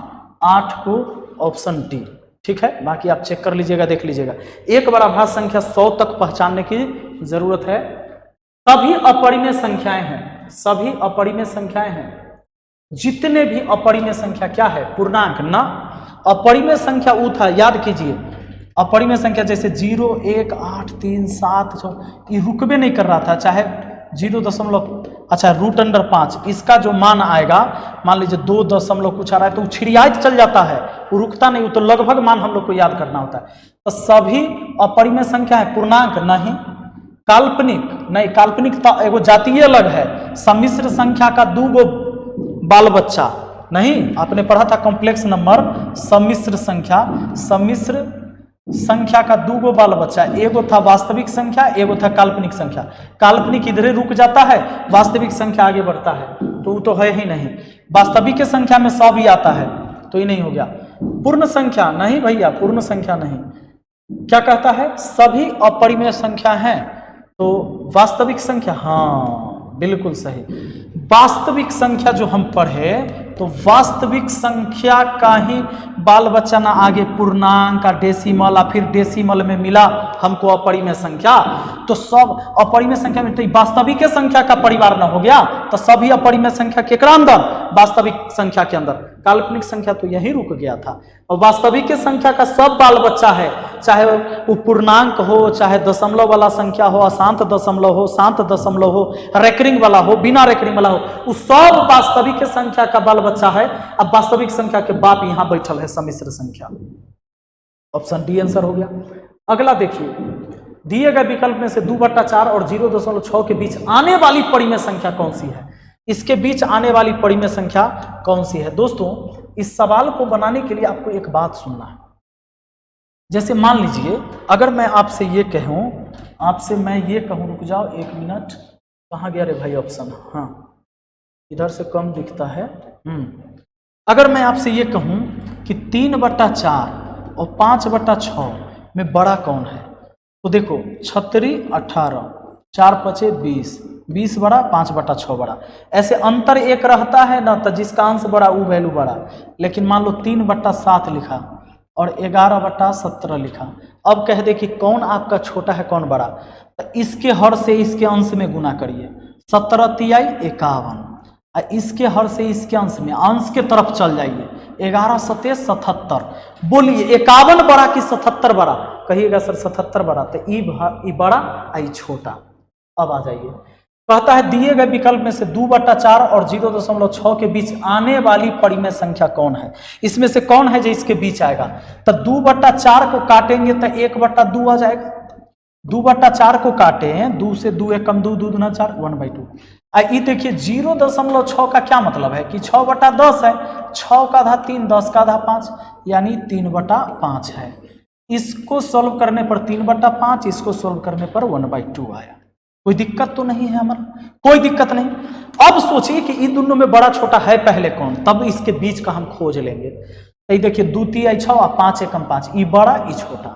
8 को ऑप्शन डी। ठीक है, बाकी आप चेक कर लीजिएगा, देख लीजिएगा। एक बार अभाज्य संख्या 100 तक पहचानने की जरूरत है। सभी अपरिमेय संख्याएं हैं, सभी अपरिमेय संख्याएं हैं, जितने भी अपरिमेय संख्या क्या है पूर्णांक ना, अपरिमेय संख्या वो था, याद कीजिए अपरिमेय संख्या जैसे 0 1 8 3 7 6, ये रुकबे नहीं कर रहा था, चाहे 0.1 अच्छा √5, इसका जो मान आएगा, मान लीजिए 2 दशमलव कुछ आ रहा है तो छिड़ियात चल जाता है, वो रुकता नहीं, तो लगभग मान हम लोग को याद करना होता है। तो सभी अपरिमेय संख्या है, पूर्णांक नहीं, काल्पनिक नहीं, काल्पनिक तो एगो जातीय अलग है, सम्मिश्र संख्या का 2 गो बाल बच्चा नहीं, आपने पढ़ा था कॉम्प्लेक्स नंबर, सम्मिश्र संख्या का 2 गो बाल बच्चा, एगो था वास्तविक संख्या, एगो था काल्पनिक संख्या। काल्पनिक इधरे रुक जाता है, वास्तविक संख्या आगे बढ़ता है, तो वो तो है ही नहीं। वास्तविक के संख्या में 100 भी आता है, तो ये नहीं हो गया। पूर्ण संख्या नहीं भैया, पूर्ण संख्या नहीं, क्या कहता है, सभी अपरिमेय संख्या हैं, तो वास्तविक संख्या, हाँ बिल्कुल सही। वास्तविक संख्या जो हम पढ़े, तो वास्तविक संख्या का ही बाल बच्चा ना आगे पूर्णांक का डेसिमल, फिर डेसिमल में मिला हमको अपरिमेय संख्या, तो सब अपरिमेय संख्या में, तो वास्तविक संख्या का परिवार ना हो गया, तो सभी अपरिमेय संख्या केकरा अंदर, वास्तविक संख्या के अंदर। काल्पनिक संख्या तो यही रुक गया था, और वास्तविक संख्या का सब बाल बच्चा है, चाहे वो पूर्णांक हो, चाहे दशमलव वाला संख्या हो, अशांत दशमलव हो, शांत दशमलव हो, रेकरिंग वाला हो, बिना रेकरिंग वाला हो, वो सब वास्तविक संख्या का बाल बच्चा है। अब वास्तविक संख्या के बाप यहां बैठल है सम्मिश्र संख्या, ऑप्शन डी आंसर हो गया। अगला देखिए, दिए गए विकल्प में से 2/4 और 0.6 के बीच आने वाली परिमेय संख्या कौन सी है, इसके बीच आने वाली परिमेय संख्या कौन सी है। दोस्तों इस सवाल को बनाने के लिए आपको एक बात सुनना है। जैसे मान लीजिए अगर मैं आपसे ये कहूं, रुक जाओ 1 मिनट, कहाँ गया रे भाई ऑप्शन, हाँ इधर से कम दिखता है। अगर मैं आपसे ये कहूं कि 3/4 और 5/6 में बड़ा कौन है, तो देखो 36 18, 4 5 20, 20 बड़ा, 5/6 बड़ा, ऐसे अंतर एक रहता है ना, तो जिसका अंश बड़ा वो वैल्यू बड़ा। लेकिन मान लो 3/7 लिखा और 11/17 लिखा, अब कह दे कि कौन आपका छोटा है कौन बड़ा, तो इसके हर से इसके अंश में गुना करिए, 17 तिहाई 51, और इसके हर से इसके अंश में, अंश के तरफ चल जाइए, 11 सते 77। बोलिए 51 बड़ा कि 77 बड़ा, कहिएगा सर 77 बड़ा, तो ई बड़ा आई छोटा। अब आ जाइए, कहता है दिए गए विकल्प में से 2/4 और 0.6 के बीच आने वाली परिमेय संख्या कौन है, इसमें से कौन है जो इसके बीच आएगा। तो 2/4 को काटेंगे तो 1/2 आ जाएगा, 2/4 को काटें, 2 से 2 1 कम 2, 2 दूना 4, 1/2। ये देखिए 0.6 का क्या मतलब है कि 6/10 है, 6 का आधा 3, 10 का आधा 5, यानी 3/5 है। इसको सॉल्व करने पर 3/5, इसको सॉल्व करने पर 1/2 आया। कोई दिक्कत तो नहीं है हमारा, कोई दिक्कत नहीं। अब सोचिए कि इन दोनों में बड़ा छोटा है पहले कौन, तब इसके बीच का हम खोज लेंगे। तो देखिए 2 तिहाई 6 और 5 एकम 5, ये बड़ा ये छोटा,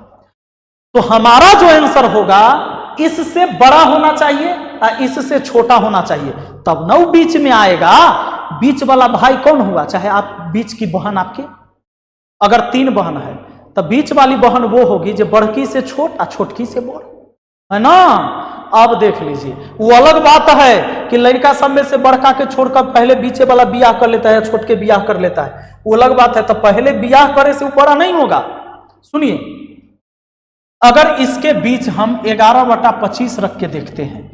तो हमारा जो आंसर होगा इससे बड़ा होना चाहिए और इससे छोटा होना चाहिए, तब ना वो बीच में आएगा। बीच वाला भाई कौन हुआ, चाहे आप बीच की बहन आपकी, अगर 3 बहन है तो बीच वाली बहन वो होगी जो बड़की से छोट और छोटकी से बड़, है ना। अब देख लीजिए, वो अलग बात है कि लड़का सब में से बड़का के छोड़कर पहले बीचे वाला बियाह कर लेता है, छोट के बियाह कर लेता है, वो अलग बात है। तो पहले बियाह करे से वो बड़ा नहीं होगा। सुनिए, अगर इसके बीच हम 11/25 रख के देखते हैं,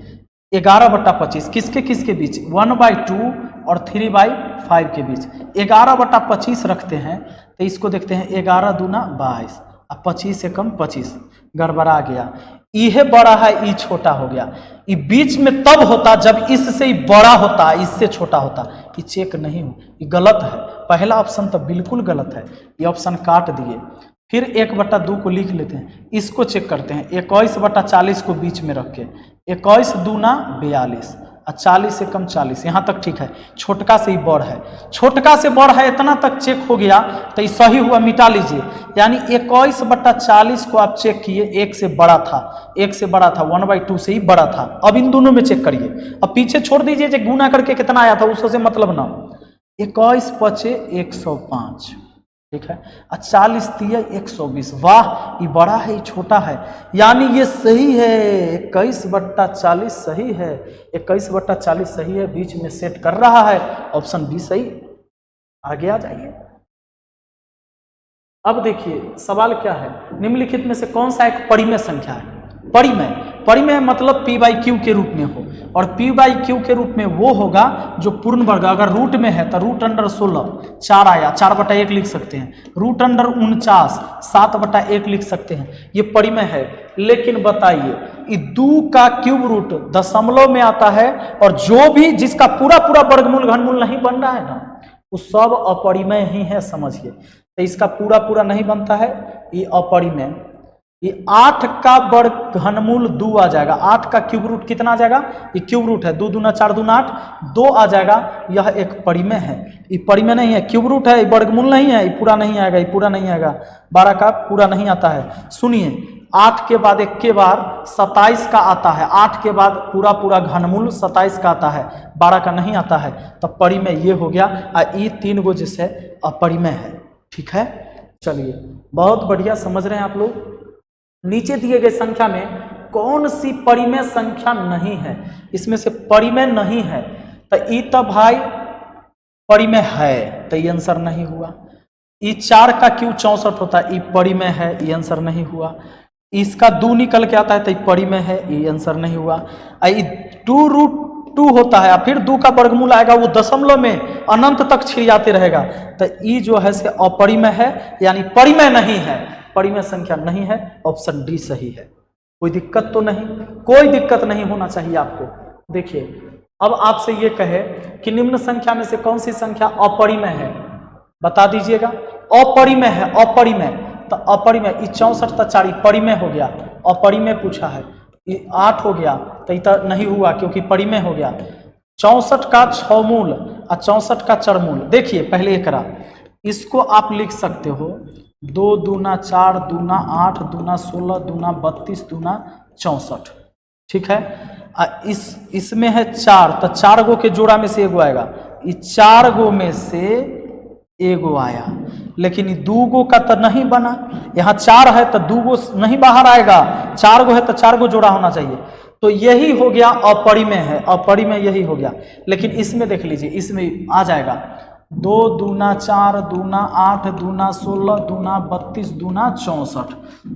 11/25 किसके किसके बीच, 1/2 और 3/5 के बीच 11/25 रखते हैं, तो इसको देखते हैं 11 दूना 22 और 25 से कम 25, गड़बड़ा गया। यह बड़ा है, ये छोटा हो गया। ये बीच में तब होता जब इससे बड़ा होता, इससे छोटा होता। ये चेक नहीं हो, ये गलत है। पहला ऑप्शन तो बिल्कुल गलत है, ये ऑप्शन काट दिए। फिर 1/2 को लिख लेते हैं, इसको चेक करते हैं। 21/40 को बीच में रख के 21 दूना 42 और 40 से कम 40, यहाँ तक ठीक है। छोटका से ही बड़ है, छोटका से बड़ है, इतना तक चेक हो गया तो ये सही हुआ, मिटा लीजिए। यानी 21/40 को आप चेक किए, 1 से बड़ा था, 1 से बड़ा था, 1/2 से ही बड़ा था। अब इन दोनों में चेक करिए, अब पीछे छोड़ दीजिए जो गुना करके कितना आया था उससे मतलब ना। 21 5 105, ठीक है, और 40 तिया 120, वाह, ये बड़ा है ये छोटा है, यानी ये सही है। 21/40 सही है, 21/40 सही है, बीच में सेट कर रहा है, ऑप्शन बी सही। आगे आ जाइए। अब देखिए सवाल क्या है, निम्नलिखित में से कौन सा एक परिमेय संख्या है। परिमेय मतलब P/Q के रूप में हो। और पी बाई क्यू के रूप में वो होगा जो पूर्ण वर्ग, अगर रूट में है तो रूट अंडर 16 4 आया, 4/1 लिख सकते हैं, रूट अंडर 49 7/1 लिख सकते हैं, ये परिमेय है। लेकिन बताइए ये 2 का क्यूब रूट दशमलव में आता है और जो भी जिसका पूरा पूरा वर्गमूल घनमूल नहीं बन रहा है ना वो सब अपरिमेय ही है, समझिए। तो इसका पूरा पूरा नहीं बनता है, ये अपरिमेय। ये 8 का वर्ग घनमूल 2 आ जाएगा, 8 का क्यूब रूट कितना आ जाएगा, ये क्यूब रूट है 2 दूना 4 दूना 8 2 आ जाएगा, यह एक परिमेय है। ये परिमेय नहीं है, क्यूब रूट है, ये वर्गमूल नहीं है, ये पूरा नहीं आएगा, ये पूरा नहीं आएगा, 12 का पूरा नहीं आता है। सुनिए 8 के बाद एक के बार 27 का आता है, 8 के बाद पूरा पूरा घनमूल 27 का आता है, 12 का नहीं आता है, तब परिमेय ये हो गया। ये 3 गो जिससे अपरिमेय है, ठीक है। चलिए बहुत बढ़िया समझ रहे हैं आप लोग। नीचे दिए गए संख्या में कौन सी परिमेय संख्या नहीं है, इसमें से परिमेय नहीं है तो ई तो भाई परिमेय है, तो ये आंसर नहीं हुआ। ई 4 का क्यू 64 होता है, ये परिमेय है, ये आंसर नहीं हुआ। इसका 2 निकल के आता है तो ये परिमेय है, ये आंसर नहीं हुआ। 2√2 होता है, फिर 2 का वर्गमूल आएगा, वो दशमलव में अनंत तक छिड़ियाते रहेगा, तो ई जो है से अपरिमेय है, यानी परिमेय नहीं है, परिमेय संख्या नहीं है। ऑप्शन डी सही है। कोई दिक्कत तो नहीं, कोई दिक्कत नहीं होना चाहिए आपको। देखिए अब आपसे ये कहे कि निम्न संख्या में से कौन सी संख्या अपरिमेय है, बता दीजिएगा। अपरिमेय है, अपरिमेय, तो अपरिमेय ये 64 तो 4 परिमेय हो गया, अपरिमेय पूछा है, ये 8 हो गया तो ये तो नहीं हुआ क्योंकि परिमेय हो गया। 64 का 6 मूल और 64 का चरमूल, देखिए पहले एक करा, इसको आप लिख सकते हो 2 दूना 4 दूना 8 दूना 16 दूना 32 दूना 64, ठीक है। इसमें है 4, तो 4 गो के जोड़ा में से एगो आएगा, ये 4 गो में से एगो आया, लेकिन 2 गो का तो नहीं बना, यहाँ 4 है तो 2 गो नहीं बाहर आएगा, 4 गो है तो 4 गो जोड़ा होना चाहिए, तो यही हो गया अपरिमेय है, अपरिमेय यही हो गया। लेकिन इसमें देख लीजिए, इसमें आ जाएगा 2 दूना 4 दूना 8 दूना 16 दूना 32 दूना 64,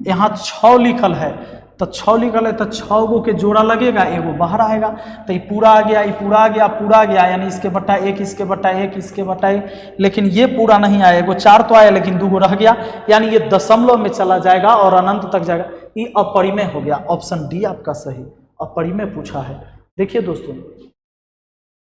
यहाँ 6 लिखल है, तो 6 लिखल है तो 6 गो के जोड़ा लगेगा, एगो बाहर आएगा, तो ये पूरा आ गया, ये पूरा आ गया, पूरा आ गया, यानी इसके बट्टा 1 इसके बट्टा 1 इसके बट्टा 1, लेकिन ये पूरा नहीं आया, एगो 4 तो आया लेकिन 2 गो रह गया, यानी ये दशमलव में चला जाएगा और अनंत तक जाएगा, ये अपरिमेय हो गया। ऑप्शन डी आपका सही, अपरिमेय पूछा है। देखिए दोस्तों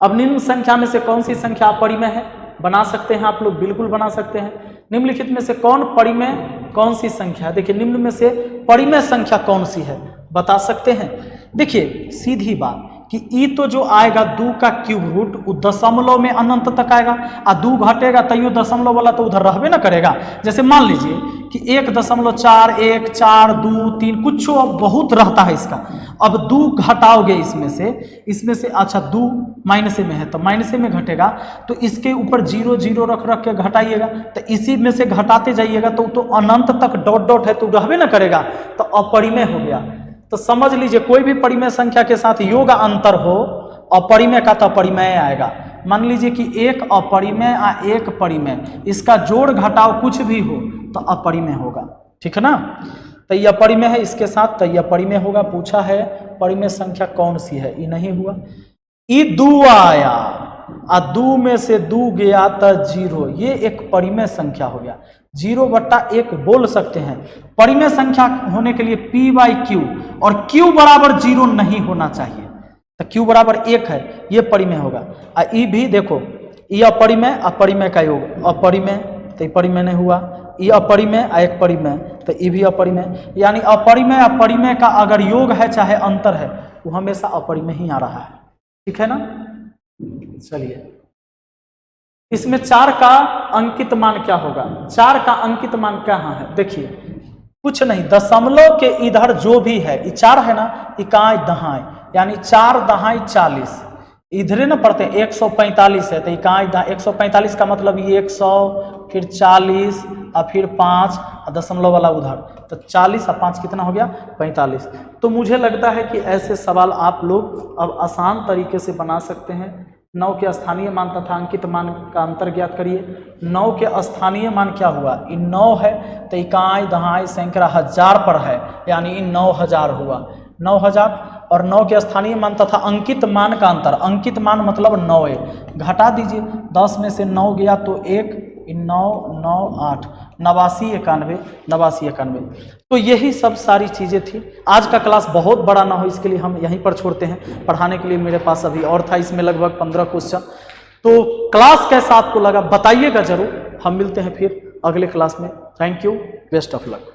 अब निम्न संख्या में से कौन सी संख्या अपरिमेय है, बना सकते हैं आप लोग, बिल्कुल बना सकते हैं। निम्नलिखित में से कौन परिमेय कौन सी संख्या है, देखिए निम्न में से परिमेय संख्या कौन सी है, बता सकते हैं। देखिए सीधी बात कि ई तो जो आएगा 2 का क्यूब रूट वो दशमलव में अनंत तक आएगा, और 2 घटेगा तैयो दशमलव वाला तो उधर रहबे ना करेगा। जैसे मान लीजिए कि 1.4 1 4 2 3 कुछ बहुत रहता है इसका, अब 2 घटाओगे इसमें से अच्छा 2 माइनसे में है तो माइनसे में घटेगा, तो इसके ऊपर 0 0 रख रख के घटाइएगा, तो इसी में से घटाते जाइएगा तो अनंत तक डॉट डॉट है तो रहबे ना करेगा, तो अपरिमेय हो गया। तो समझ लीजिए कोई भी परिमेय संख्या के साथ योग अंतर हो, अपरिमेय का तो अपरिमेय आएगा। मान लीजिए कि एक अपरिमेय और एक परिमेय, इसका जोड़ घटाव कुछ भी हो तो अपरिमेय होगा, ठीक है ना। तो ये अपरिमेय है इसके साथ, तो ये अपरिमेय होगा। पूछा है परिमेय संख्या कौन सी है, ये नहीं हुआ। ये 2 आया और 2 में से 2 गया तो 0, ये एक परिमेय संख्या हो गया। 0/1 बोल सकते हैं। परिमेय संख्या होने के लिए P बाई Q और Q बराबर 0 नहीं होना चाहिए, तो Q बराबर 1 है, ये परिमेय होगा। और ई भी देखो, ये अपरिमेय अपरिमेय का योग, अपरिमेय तो ये परिमेय नहीं हुआ, ये अपरिमेय एक परिमेय तो ये भी अपरिमेय, यानी अपरिमेय अपरिमेय का अगर योग है चाहे अंतर है वो हमेशा अपरिमेय ही आ रहा है, ठीक है ना। चलिए इसमें 4 का अंकित मान क्या होगा, 4 का अंकित मान कहाँ है, देखिए कुछ नहीं, दशमलव के इधर जो भी है, ये 4 है ना, इकाई दहाई, यानी 4 दहाई 40, इधरे ना पढ़ते हैं 145 है, तो इकाई 145 का मतलब ये 100 फिर 40 और फिर 5 और दशमलव वाला उधर, तो 40 और 5 कितना हो गया 45। तो मुझे लगता है कि ऐसे सवाल आप लोग अब आसान तरीके से बना सकते हैं। 9 के स्थानीय मान तथा अंकित मान का अंतर ज्ञात करिए। 9 के स्थानीय मान क्या हुआ, इन 9 है तो इकाई दहाई सैकड़ा हजार पर है, यानी इन 9000 हुआ 9000, और 9 के स्थानीय मान तथा अंकित मान का अंतर, अंकित मान मतलब 9 है, घटा दीजिए, 10 में से 9 गया तो 1, 9, 9, 8, 89, 91, 89, 91। तो यही सब सारी चीज़ें थी। आज का क्लास बहुत बड़ा ना हो इसके लिए हम यहीं पर छोड़ते हैं, पढ़ाने के लिए मेरे पास अभी और था, इसमें लगभग 15 क्वेश्चन। तो क्लास कैसा आपको लगा बताइएगा जरूर, हम मिलते हैं फिर अगले क्लास में। Thank you, best of luck.